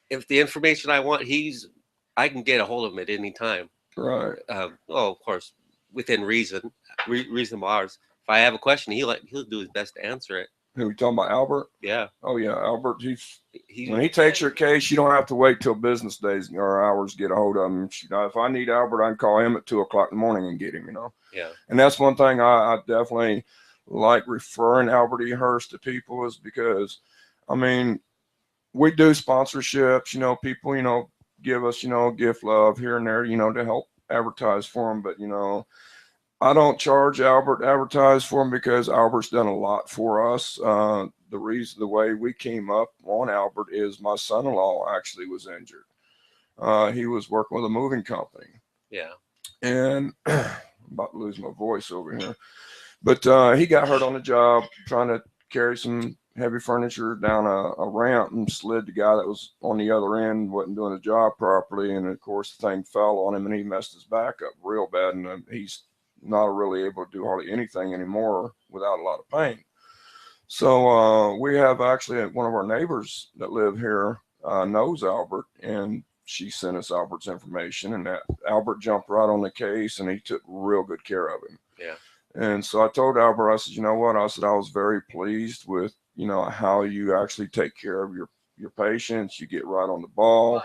if the information I want, I can get a hold of him at any time. Right. Well, of course, within reasonable hours. If I have a question, he'll do his best to answer it. Who you talking about, Albert? Yeah. Oh yeah, Albert. When he takes your case, you don't have to wait till business days or hours to get a hold of him. If I need Albert, I can call him at 2 o'clock in the morning and get him. Yeah. And that's one thing I definitely like referring Albert E. Hurst to people, is because, I mean, we do sponsorships. People give us gift love here and there to help advertise for them, but I don't charge Albert to advertise for him because Albert's done a lot for us. The way we came up on Albert is my son-in-law actually was injured. He was working with a moving company. Yeah. And I'm about to lose my voice over here. But he got hurt on the job trying to carry some heavy furniture down a ramp and slid the guy that was on the other end, wasn't doing the job properly. And of course, the thing fell on him and he messed his back up real bad. And he's not really able to do hardly anything anymore without a lot of pain. So we have actually one of our neighbors that live here knows Albert, and she sent us Albert's information, and that Albert jumped right on the case and he took real good care of him. Yeah. And so I told Albert, I said, you know what? I said, I was very pleased with, how you actually take care of your patients. You get right on the ball.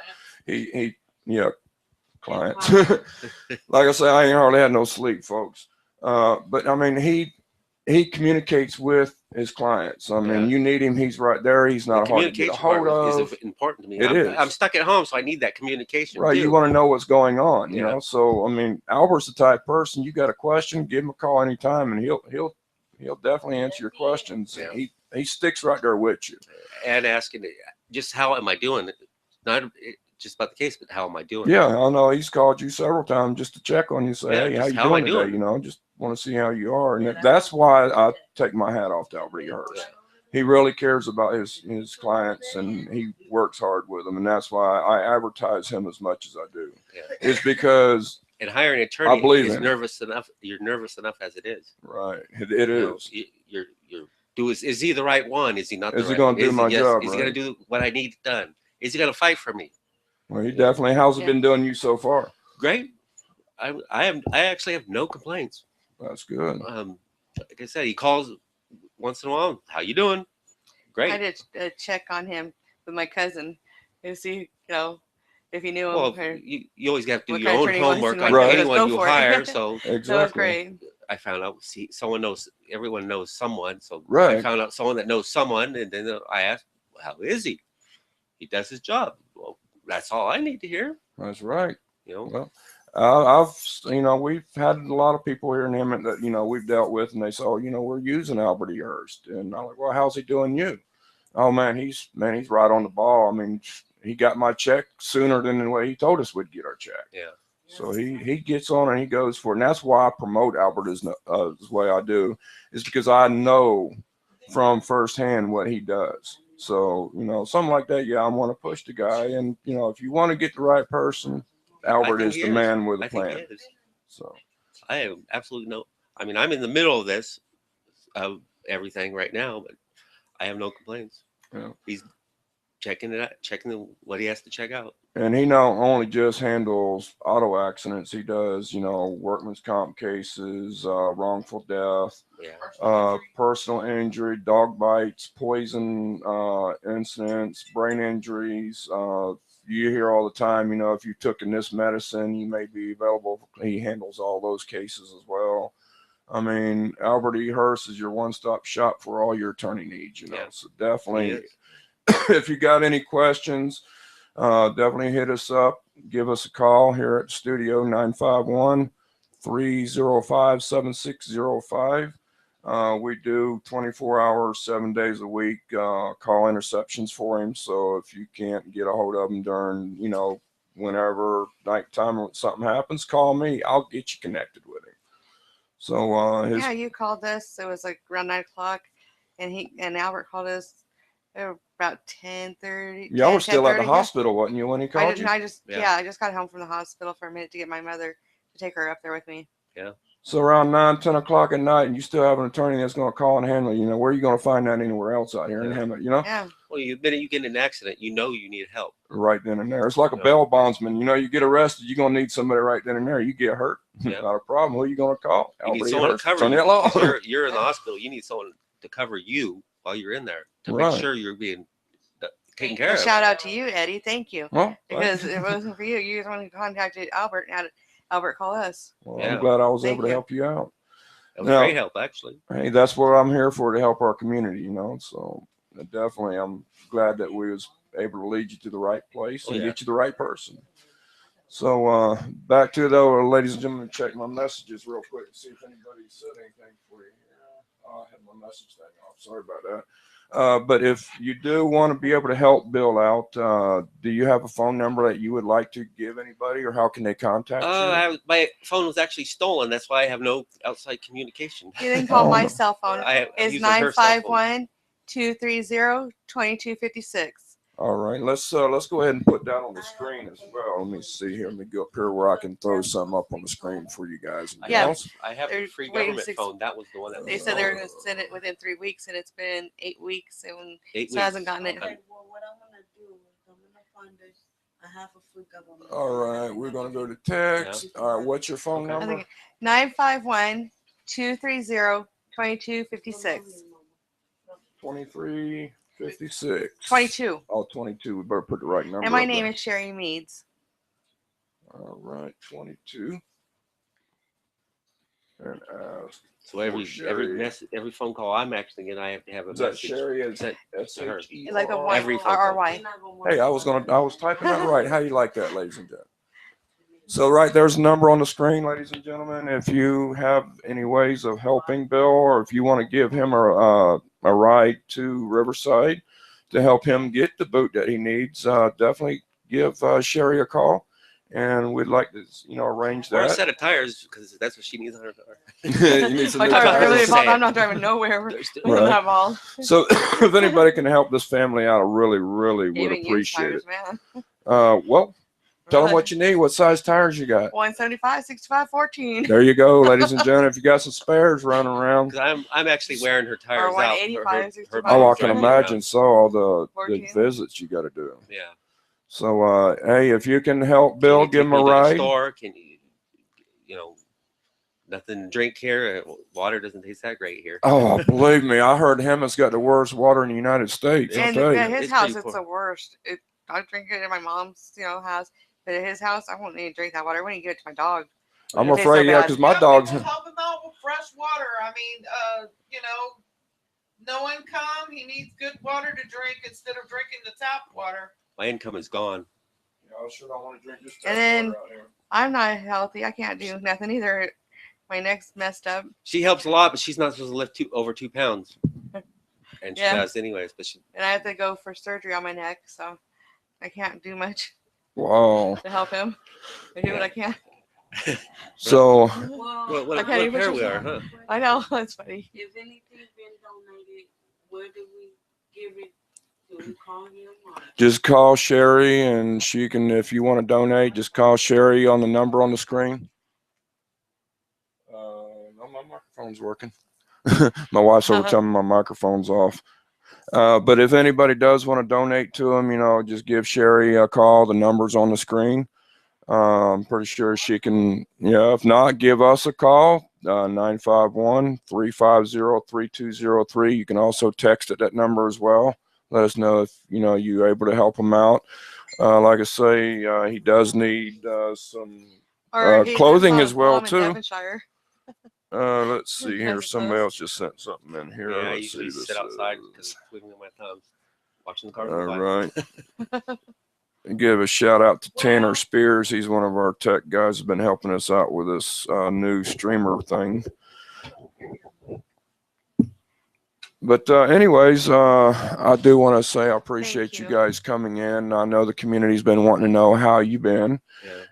Clients. Like I say, I ain't hardly had no sleep, folks. But I mean, he communicates with his clients. I mean, you need him, he's right there. He's not hard to get a hold of. Is important to me. It is. I'm stuck at home, so I need that communication. Right. Too. You want to know what's going on, So I mean, Albert's the type of person, you got a question, give him a call anytime, and he'll definitely answer your questions. Yeah. He sticks right there with you. And asking just how am I doing? Not just about the case, but how am I doing? Yeah, I know he's called you several times just to check on you, say, hey, how you doing today? Just want to see how you are. And that's why I take my hat off to Albert E. Hurst. Yeah. He really cares about his clients, and he works hard with them. And that's why I advertise him as much as I do. Yeah. It's because and hiring an attorney is nervous enough. You're nervous enough as it is. Right. It is. Is he the right one? Is he not? Is he going to do my job? Is he going to do what I need done? Is he going to fight for me? Well, he definitely. How's it been doing you so far? Great. I actually have no complaints. That's good. Like I said, he calls once in a while. How you doing? Great. I did a check on him with my cousin to see, if he knew him. Well, you always have to do your own homework on anyone you hire. So exactly. That was great. I found out. See, someone knows. Everyone knows someone. So right. I found out someone that knows someone, and then I asked, "How is he? He does his job." Well, that's all I need to hear. That's right. Well, We've had a lot of people here in Hemet that, we've dealt with, and they say, oh, we're using Albert E. Hurst. And I'm like, well, how's he doing you? Oh man, he's right on the ball. I mean, he got my check sooner than the way he told us we'd get our check. Yeah. So he gets on and he goes for it. And that's why I promote Albert as the way I do, is because I know from firsthand what he does. So, something like that, yeah, I want to push the guy. And, if you want to get the right person, Albert is the man with a plan. I think he is. So I have absolutely no, I mean, I'm in the middle of this, of everything right now, but I have no complaints. Yeah. He's checking it out, what he has to check out. And he not only just handles auto accidents, he does, workman's comp cases, wrongful death, personal injury, dog bites, poison incidents, brain injuries. You hear all the time, if you took in this medicine, you may be available. He handles all those cases as well. I mean, Albert E. Hurst is your one-stop shop for all your attorney needs, So definitely, if you got any questions, definitely hit us up. Give us a call here at the studio, 951-305-7605. We do 24 hours, 7 days a week, call interceptions for him. So if you can't get a hold of him during, whenever nighttime when something happens, call me. I'll get you connected with him. So yeah, you called us. It was like around 9 o'clock, and Albert called us about 10:30. Y'all were still at the hospital, wasn't you, when he called you? I just got home from the hospital for a minute to get my mother to take her up there with me. Yeah. So around 9, 10 o'clock at night, and you still have an attorney that's going to call and handle you. Where are you going to find that anywhere else out here in Hemet, Yeah. Well, the minute you get in an accident, you need help. Right then and there. It's like a bail bondsman. You get arrested, you're going to need somebody right then and there. You get hurt, not a problem. Who are you going to call? You need someone to cover you. You're in the hospital. You need someone to cover you while you're in there to make sure you're being taken care of. Shout out to you, Eddie. Thank you. Well, because if it wasn't for you, you were the one who contacted Albert and had Albert call us. Well, I'm glad I was able to help you out. That was great help, actually. Hey, that's what I'm here for, to help our community, So definitely, I'm glad that we was able to lead you to the right place and get you the right person. So back to though, ladies and gentlemen, check my messages real quick to see if anybody said anything for you here. I had my message thing off. Sorry about that. But if you do want to be able to help Bill out, do you have a phone number that you would like to give anybody, or how can they contact you? My phone was actually stolen. That's why I have no outside communication. You can call my cell phone. It's 951-230-2256. All right, let's go ahead and put that on the screen as well. Let me see here. Let me go up here where I can throw something up on the screen for you guys. I have a free government phone. That was the one that they said they were going to send it within 3 weeks, and it's been 8 weeks, and so hasn't gotten it. Okay, well, what I'm gonna do is I'm gonna find I have a free government. All right, we're gonna go to text. All right, what's your phone number? 951-230-2256. 2356. 22. Oh, 22. We better put the right number. And my name is Sherry Meads. All right, 22. And so every phone call I'm actually getting, I have to have a message. Sherry? Is that S-H-E-R-R-Y. Like a one. Every R-R-Y. Hey, I was typing that right. How do you like that, ladies and gentlemen? So there's a number on the screen, ladies and gentlemen. If you have any ways of helping Bill, or if you want to give him a ride to Riverside to help him get the boot that he needs, definitely give Sherry a call, and we'd like to arrange that. Or a set of tires, because that's what she needs on her car. You need some I'm not driving nowhere. Right. So if anybody can help this family out, I really would appreciate it. Well, tell them what you need. What size tires you got? 175, 65, 14. There you go, ladies and gentlemen. If you got some spares running around. I'm actually wearing her tires or 185, out. Oh, I can imagine. So all the visits you got to do. Yeah. So, hey, if you can help Bill, give him a ride. Store, can you, nothing to drink here. Water doesn't taste that great here. Oh, believe me, I heard Hemet's got the worst water in the United States. And at his house, it's the worst. I drink it at my mom's, house, but at his house, I won't need to drink that water. I won't even give it to my dog. I'm afraid, because my dog's help him out with fresh water. I mean, no income. He needs good water to drink instead of drinking the tap water. My income is gone. Yeah, I sure don't want to drink this and then I'm not healthy. I can't do nothing either. My neck's messed up. She helps a lot, but she's not supposed to lift over 2 pounds, and she Yeah. does anyways. But she, And I have to go for surgery on my neck, so I can't do much Wow. to help him. I do what I can. So Well, what I can't even pair put we are, huh? I know, that's funny. if anything been donated, where do we give it? Do we call him? Or? just call Sherry, and she can, if you want to donate, just call Sherry on the number on the screen. No, my microphone's working. My wife's over telling me my microphone's off. But if anybody does want to donate to him, you know, just give Sherry a call. The number's on the screen. I'm pretty sure she can, yeah, if not, give us a call, 951-350-3203. You can also text at that number as well. Let us know if, you know, you're able to help him out. Like I say, he does need some clothing as well, too. Let's see here. Somebody else just sent something in here. Yeah, I Let's usually see. sit outside because I'm twiddling my thumbs, watching the cars All go by. right. And give a shout out to Tanner Spears. He's one of our tech guys, has been helping us out with this new streamer thing. But anyways, I do want to say I appreciate you guys coming in. I know the community's been wanting to know how you've been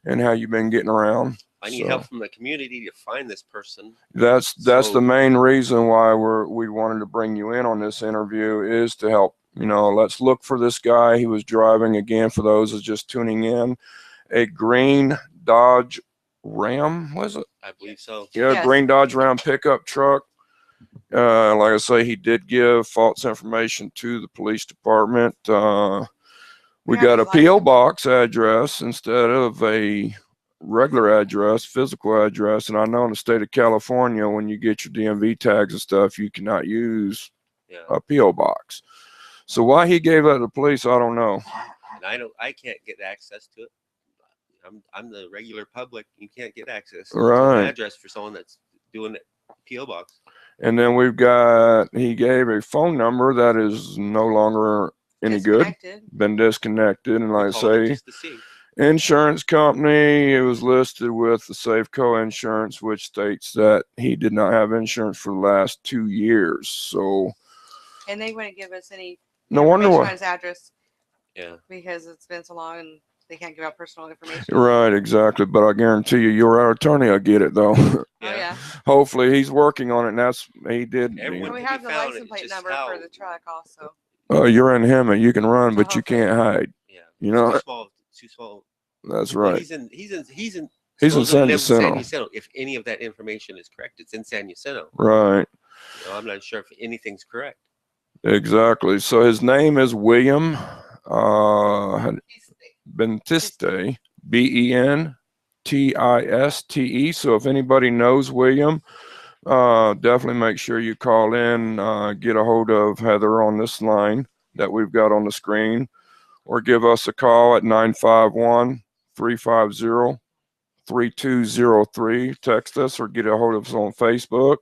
and how you've been getting around. I need help from the community to find this person. That's the main reason why we wanted to bring you in on this interview, is to help. You know, let's look for this guy. He was driving, again, for those who's just tuning in, a green Dodge Ram, was it? I believe so. Yeah, yes. Green Dodge Ram pickup truck. Like I say, he did give false information to the police department. We got a P.O. box address instead of a regular address, physical address. And I know in the state of California, when you get your DMV tags and stuff, you cannot use a P.O. box. So why he gave that to the police, I don't know. And I can't get access to it. I'm the regular public. You can't get access to an address for someone that's doing it P.O. box. And then he gave a phone number that is no longer any good, been disconnected. And like I say, insurance company, it was listed with the Safeco insurance, which states that he did not have insurance for the last 2 years. So, and they wouldn't give us any no wonder why. His address. Yeah. Because it's been so long and they can't give out personal information. Right, exactly. But I guarantee you, your attorney will get it, though. Yeah. Hopefully, he's working on it, and he did. And we have the license plate number for the truck also. Oh, you're in Hemet. You can run, but you can't hide. Yeah. You know. Too small. That's right. He's in San Jacinto. If any of that information is correct, it's in San Jacinto. Right. You know, I'm not sure if anything's correct. Exactly. So his name is William Bentiste, Bentiste. So if anybody knows William, definitely make sure you call in, get a hold of Heather on this line that we've got on the screen, or give us a call at 951-350-3203. Text us or get a hold of us on Facebook.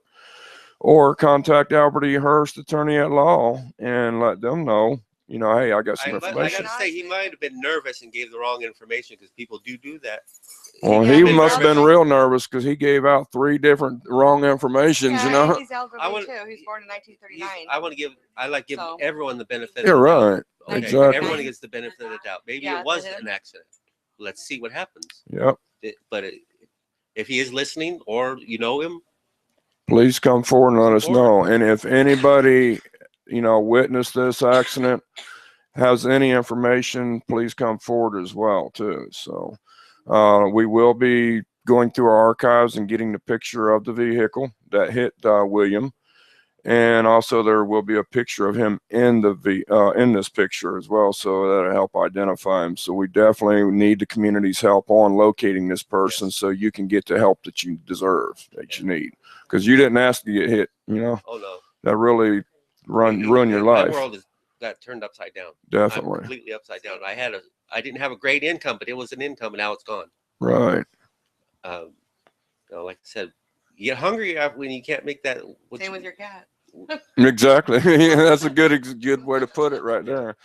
Or contact Albert E. Hurst, attorney at law, and let them know, you know, hey, I got some information. I got to say, he might have been nervous and gave the wrong information, because people do that. Well, he must have been real nervous, because he gave out 3 different wrong informations, you know. He's elderly too. He's born in 1939. I like give everyone the benefit. You're right. Okay. Exactly. Everyone gets the benefit of the doubt. Maybe it was an accident. Let's see what happens. Yep. But if he is listening, or you know him, please come forward and let us know. And if anybody, you know, witnessed this accident, has any information, please come forward as well, too. So we will be going through our archives and getting the picture of the vehicle that hit William. And also there will be a picture of him in this picture as well, so that'll help identify him. So we definitely need the community's help on locating this person, so you can get the help that you deserve, that you need. Because you didn't ask to get hit, you know. Oh no. That really ruin your life. My world got turned upside down. Definitely. I'm completely upside down. I didn't have a great income, but it was an income, and now it's gone. Right. You know, like I said, you get hungry when you can't make that. Same with your cat. Exactly. Yeah, that's a good way to put it right there.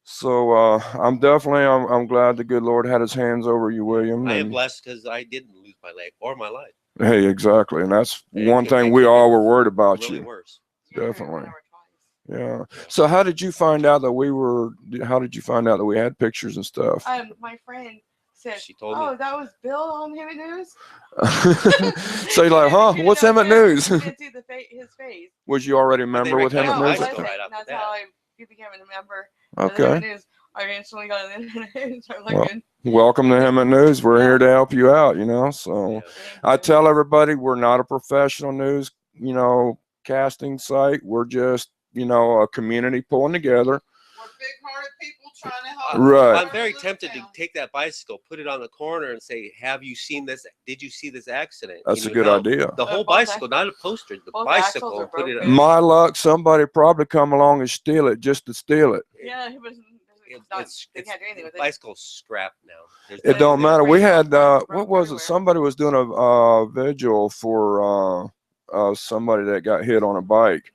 So I'm glad the good Lord had his hands over you, William. I am And blessed because I didn't lose my leg or my life. hey, exactly. And that's one thing It we could all be were worried about really you. worse. Definitely. Yeah. So how did you find out that how did you find out that we had pictures and stuff? My friend said, She told "Oh, me. that was Bill on Hemet News." So you're like, huh? What's Hemet News? You didn't see his face. Was you already a But they member with Hemet recognized No, I News? wasn't. right after That's that. how I became a member of the Okay. Hemet News. I instantly got on the internet and started Well, looking. welcome to Hemet News. We're here to help you out, So Yeah. I tell everybody we're not a professional news, casting site. We're just, a community pulling together. We're big-hearted people trying to help. Right. I'm very tempted to take that bicycle, put it on the corner, and say, "Have you seen this? Did you see this accident?" That's And a you would good know. idea. The whole Both bicycle, not a poster. The both axles bicycle. are Put it. broken. My luck, somebody probably come along and steal it just to steal it. Yeah, it was. They can't do anything with it. Bicycle's scrapped now. It don't matter. We had broke what was it? everywhere. Somebody was doing a vigil for somebody that got hit on a bike,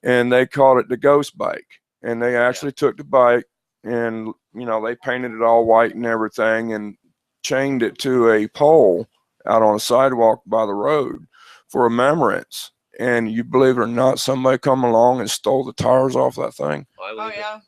and they called it the ghost bike. And they actually took the bike and they painted it all white and everything and chained it to a pole out on a sidewalk by the road for remembrance. And you believe it or not, somebody come along and stole the tires off that thing. Oh yeah.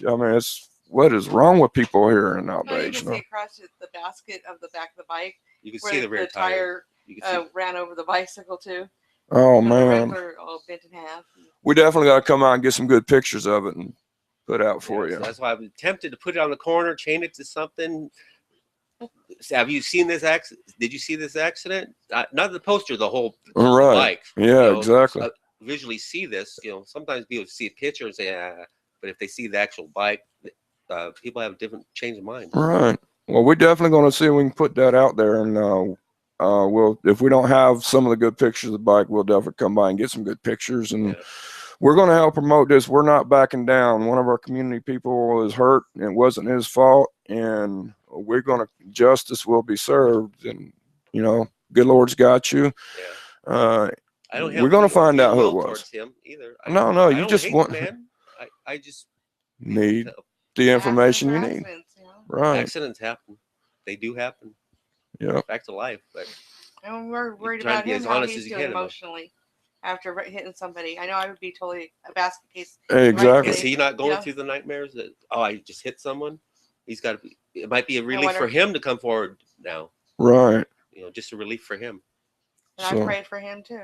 I mean, what is wrong with people here Oh, you nowadays? can see across the basket of the back of the bike You can where see the rear tire You can see. ran over the bicycle too. Oh The man, rims are all bent in half. we definitely got to come out and get some good pictures of it and put out for you. So that's why I'm tempted to put it on the corner, chain it to something. Have you seen this accident? Did you see this accident? Not the poster, the whole Right. bike. Yeah, exactly. Visually see this. Sometimes people see a picture and say, but if they see the actual bike, people have a different change of mind. Right. Well, we're definitely going to see if we can put that out there, and we'll, if we don't have some of the good pictures of the bike, we'll definitely come by and get some good pictures, and we're going to help promote this. We're not backing down. One of our community people is hurt, and it wasn't his fault, and we're going to, justice will be served, and good Lord's got you. Yeah. I don't have we're going to find out who it was. Towards him either. No, I you don't just hate want the man. I just need the information you need. Right. Accidents happen. They do happen. Yeah. Back to life, but. And we're worried about him, how he's doing emotionally after hitting somebody. I know I would be totally a basket case. Exactly. Is he not going through the nightmares that, I just hit someone? He's got to be. It might be a relief for him to come forward now. Right. Just a relief for him. And I prayed for him too.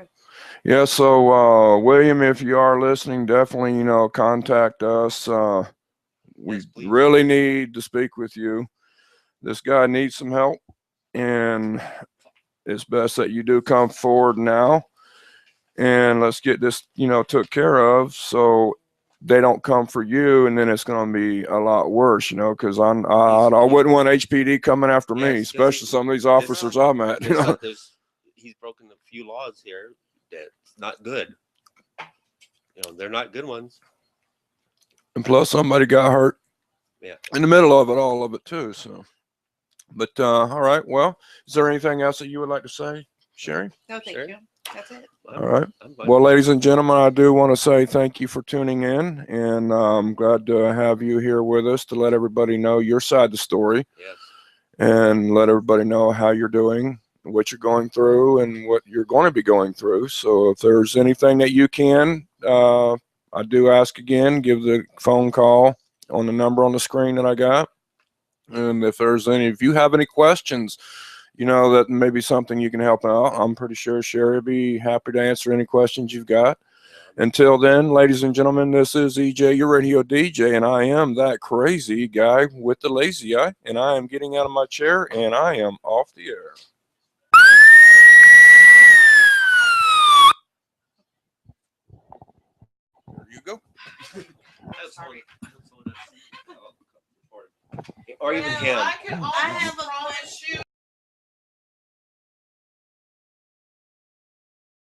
Yeah. So, William, if you are listening, definitely, contact us. We really need to speak with you. This guy needs some help, and it's best that you do come forward now, and let's get this, took care of, so they don't come for you, and then it's going to be a lot worse, because I wouldn't want HPD coming after me, especially some of these officers I met. He's broken a few laws here that's not good. They're not good ones. And plus, somebody got hurt. Yeah. In the middle of it, all of it too. So, but all right. Well, is there anything else that you would like to say, Sherry? No, thank you. That's it. All right. Well, ladies and gentlemen, I do want to say thank you for tuning in, and I'm glad to have you here with us to let everybody know your side of the story. Yes. And let everybody know how you're doing, what you're going through, and what you're going to be going through. So, if there's anything that you can, I do ask again, give the phone call on the number on the screen that I got. And if you have any questions, that may be something you can help out, I'm pretty sure Sherry will be happy to answer any questions you've got. Until then, ladies and gentlemen, this is EJ, your radio DJ, and I am that crazy guy with the lazy eye, and I am getting out of my chair, and I am off the air. There you go. Or even him. I can almost promise you